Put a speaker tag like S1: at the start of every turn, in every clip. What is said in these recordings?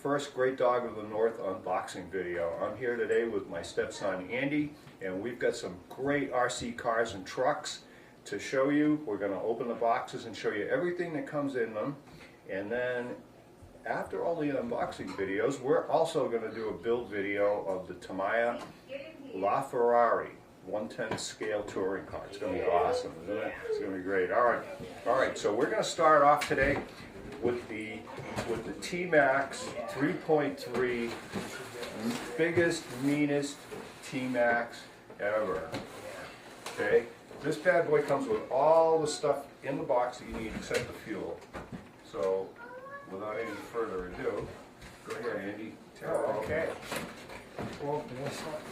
S1: first Great Dog of the North unboxing video. I'm here today with my stepson Andy, and we've got some great RC cars and trucks to show you. We're going to open the boxes and show you everything that comes in them, and then after all the unboxing videos, we're also going to do a build video of the Tamiya LaFerrari 110 scale touring car. It's going to be awesome, isn't it? It's going to be great. All right. So we're going to start off today with the T-Maxx 3.3, biggest, meanest T-Maxx ever. Okay, this bad boy comes with all the stuff in the box that you need except the fuel. So, without any further ado, go ahead, Andy.
S2: Okay. Open this up.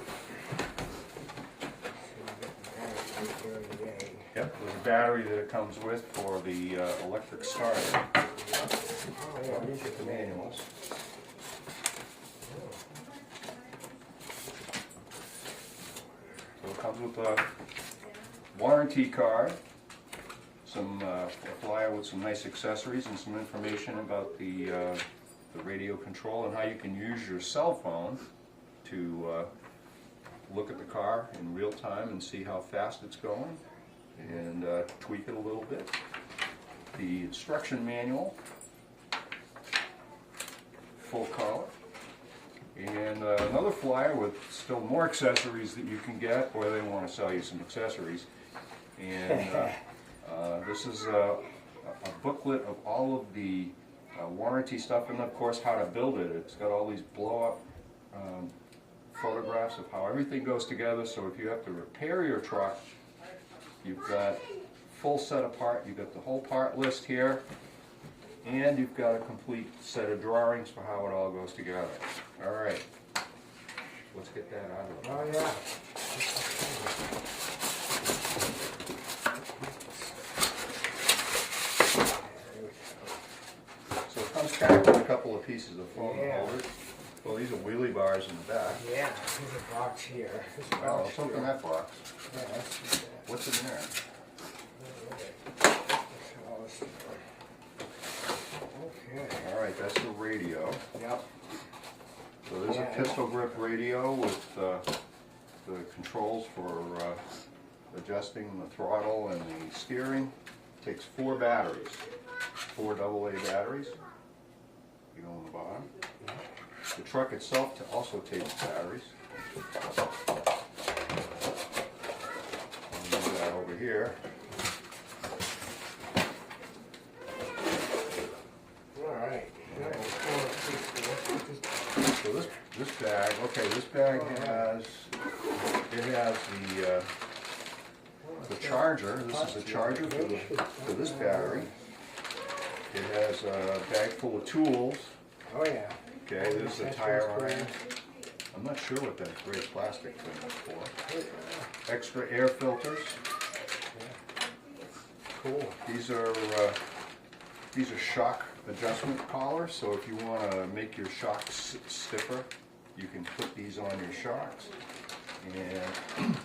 S1: Yep, there's a battery that it comes with for the electric starter.
S2: Oh, yeah, these are the manuals.
S1: So it comes with a warranty card, some a flyer with some nice accessories and some information about the radio control and how you can use your cell phone to look at the car in real time and see how fast it's going and tweak it a little bit. The instruction manual, full color, and another flyer with still more accessories that you can get, or they want to sell you some accessories. And this is a booklet of all of the warranty stuff, and of course how to build it. It's got all these blow-up photographs of how everything goes together, so if you have to repair your truck, you've got full set apart, you've got the whole part list here, and you've got a complete set of drawings for how it all goes together. Alright, let's get that out of the box.
S2: Oh, yeah.
S1: So it comes packed with a couple of pieces of foam
S2: Yeah.
S1: holders. Well, these are wheelie bars in the back.
S2: Yeah, there's a box here. There's a
S1: Oh,
S2: box
S1: let's open
S2: here.
S1: that box.
S2: Yeah, that's
S1: What's in there?
S2: okay.
S1: Alright, that's the radio.
S2: Yep.
S1: So there's a pistol grip radio with the controls for adjusting the throttle and the steering. It takes 4 batteries, 4 AA batteries. You go on the bottom. The truck itself also takes batteries. I'll move that over here.
S2: All right.
S1: So this bag, okay, this bag has the charger. This is the charger for this battery. It has a bag full of tools.
S2: Oh, yeah.
S1: Okay, there's the tire iron. I'm not sure what that gray plastic thing is for. Extra air filters.
S2: Cool.
S1: These are shock adjustment collars. So if you want to make your shocks stiffer, you can put these on your shocks. And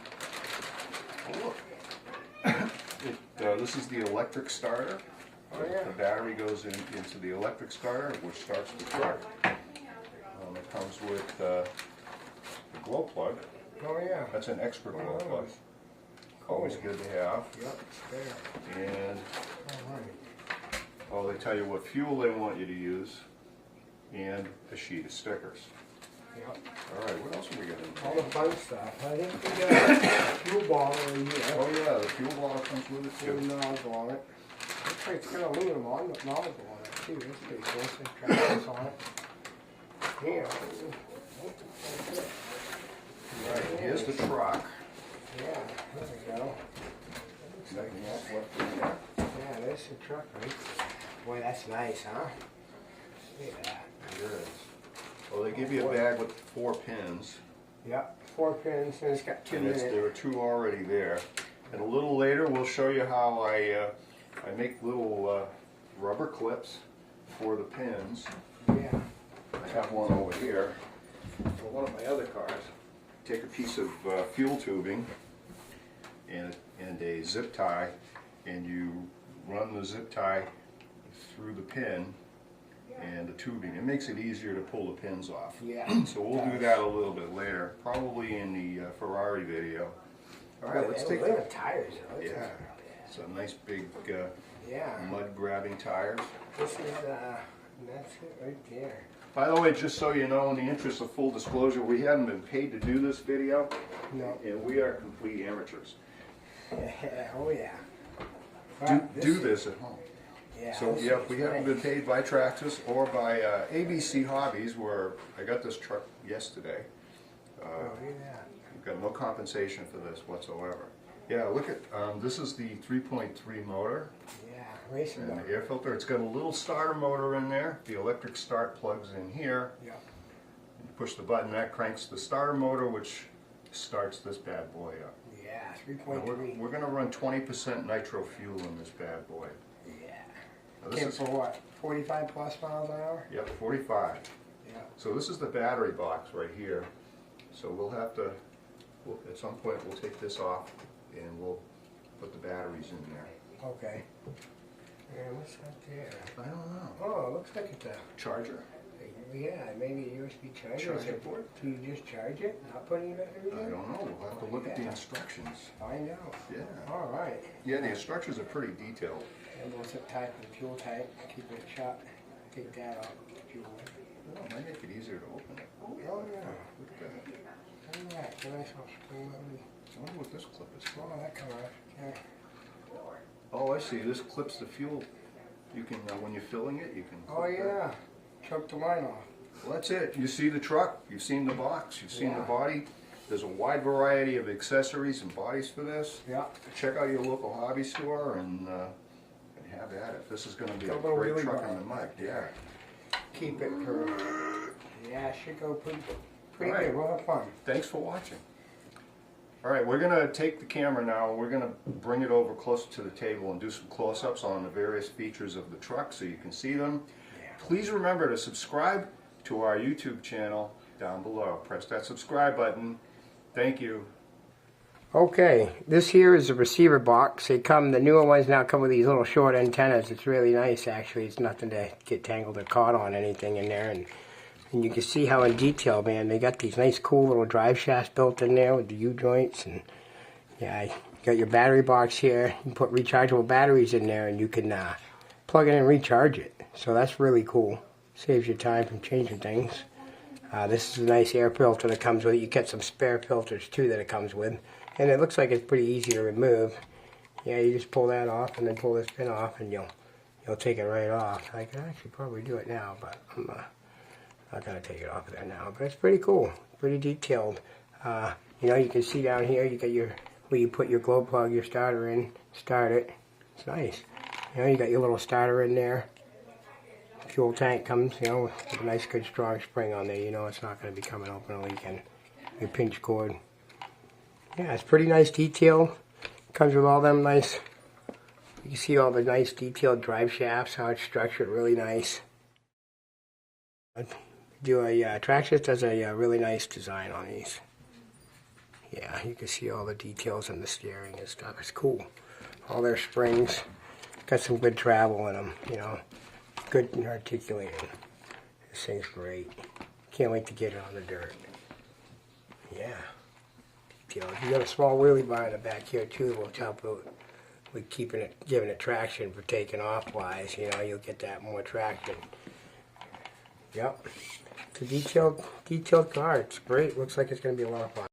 S1: oh, look, this is the electric starter.
S2: Oh, yeah.
S1: The battery goes into the electric starter, which starts the truck. It comes with the glow plug.
S2: Oh, yeah.
S1: That's an extra glow
S2: Oh,
S1: plug. Always good to have.
S2: Yep, it's there.
S1: And
S2: All right.
S1: oh, they tell you what fuel they want you to use, and a sheet of stickers.
S2: Yep.
S1: All right, what else have we got in
S2: All
S1: there?
S2: the fun stuff. I think we got a fuel bottle in here.
S1: Oh yeah, the fuel bottle comes with it
S2: Fuel
S1: too.
S2: nozzle on it. Looks like it's got aluminum nozzle on it too. That's pretty cool. Some Traxxas on it. Yeah.
S1: Right, here's the truck.
S2: Yeah, there we go.
S1: Nothing else left in there.
S2: Yeah, there's the truck, right? Boy, that's nice, huh? Look at that.
S1: It is. Well, they give you a bag with 4 pins.
S2: Yep, 4 pins, and it's got 2 in it.
S1: There are 2 already there. And a little later, we'll show you how I make little rubber clips for the pins.
S2: Yeah.
S1: I have one over here for one of my other cars. Take a piece of fuel tubing and a zip tie, and you run the zip tie through the pin, and the tubing. It makes it easier to pull the pins off.
S2: Yeah.
S1: So we'll do that a little bit later, probably in the Ferrari video. All right, let's take
S2: the tires.
S1: Yeah, it's a nice big
S2: yeah.
S1: mud grabbing tires.
S2: This is that's it right there.
S1: By the way, just so you know, in the interest of full disclosure, we haven't been paid to do this video,
S2: No.
S1: and we are complete amateurs.
S2: Yeah. Oh yeah.
S1: Do this at home.
S2: Yeah.
S1: So yeah, we haven't been paid by Traxxas or by ABC Hobbies, where I got this truck yesterday.
S2: Oh, look at that.
S1: We've got no compensation for this whatsoever. Yeah, look at this is the 3.3 motor
S2: Yeah, racing
S1: and
S2: motor.
S1: the air filter. It's got a little starter motor in there. The electric start plugs in here.
S2: Yeah.
S1: You push the button, that cranks the starter motor, which starts this bad boy up.
S2: Yeah,
S1: Now,
S2: 3.3.
S1: we're going to run 20% nitro fuel in this bad boy.
S2: Yeah.
S1: Now, this
S2: Came
S1: is,
S2: for what? 45 plus miles an hour?
S1: yep, 45.
S2: Yeah.
S1: So this is the battery box right here. So we'll have to, at some point we'll take this off and we'll put the batteries in there.
S2: Okay. And what's that there?
S1: I don't know.
S2: Oh, it looks like it's a,
S1: Charger?
S2: yeah, maybe a USB charger.
S1: Charger port?
S2: Do you just charge it? Not put any batteries
S1: I
S2: in?
S1: don't know. We'll have to look at the instructions.
S2: Find out.
S1: Yeah.
S2: All right.
S1: Yeah, the instructions are pretty detailed.
S2: And we'll set type of fuel tank, keep it shut, take that off. Fuel.
S1: Well, it might make it easier to open it.
S2: Oh, yeah.
S1: Look at that.
S2: Look at that. It's a nice little spring loaded.
S1: I wonder what this clip is for.
S2: Oh, that come off. Yeah.
S1: Oh, I see. This clips the fuel. You can, when you're filling it, you can.
S2: Oh,
S1: clip that.
S2: yeah. Choke the line off.
S1: Well, that's it. You see the truck, you've seen the box, you've seen the
S2: Yeah.
S1: body. There's a wide variety of accessories and bodies for this.
S2: Yeah.
S1: Check out your local hobby store and have at it. This is going to be a
S2: Got a little
S1: great
S2: wheelie
S1: truck
S2: bar.
S1: in the mud. Yeah.
S2: Keep it for. Yeah, it should go pretty
S1: All right.
S2: good. We'll have fun.
S1: Thanks for watching. All right, we're going to take the camera now and we're going to bring it over closer to the table and do some close-ups on the various features of the truck so you can see them.
S2: Yeah.
S1: Please remember to subscribe to our YouTube channel down below. Press that subscribe button. Thank you.
S2: Okay, this here is the receiver box. The newer ones now come with these little short antennas. It's really nice, actually. It's nothing to get tangled or caught on anything in there. And you can see how in detail, man, they got these nice cool little drive shafts built in there with the U-joints. And yeah, you got your battery box here. You can put rechargeable batteries in there and you can plug it in and recharge it. So that's really cool. Saves you time from changing things. This is a nice air filter that comes with it. You get some spare filters too that it comes with. And it looks like it's pretty easy to remove. Yeah, you just pull that off and then pull this pin off and you'll take it right off. I can actually probably do it now, but I'm not going to take it off of there now. But it's pretty cool, pretty detailed. You know, you can see down here, you got where you put your glow plug, your starter in, start it. It's nice. You know, you got your little starter in there. Fuel tank comes, you know, with a nice good strong spring on there. You know it's not going to be coming open or leaking. Your pinch cord. Yeah, it's pretty nice detail. Comes with all them nice, you can see all the nice detailed drive shafts, how it's structured, really nice. Traxxas does a really nice design on these. Yeah, you can see all the details in the steering and stuff. It's cool. All their springs, got some good travel in them, you know. Good and articulated. This thing's great. Can't wait to get it on the dirt. Yeah. You know, you got a small wheelie bar in the back here too, which help with keeping it, giving it traction for taking off wise. You know, you'll get that more traction. Yep. It's a detailed car. It's great. Looks like it's going to be a lot of fun.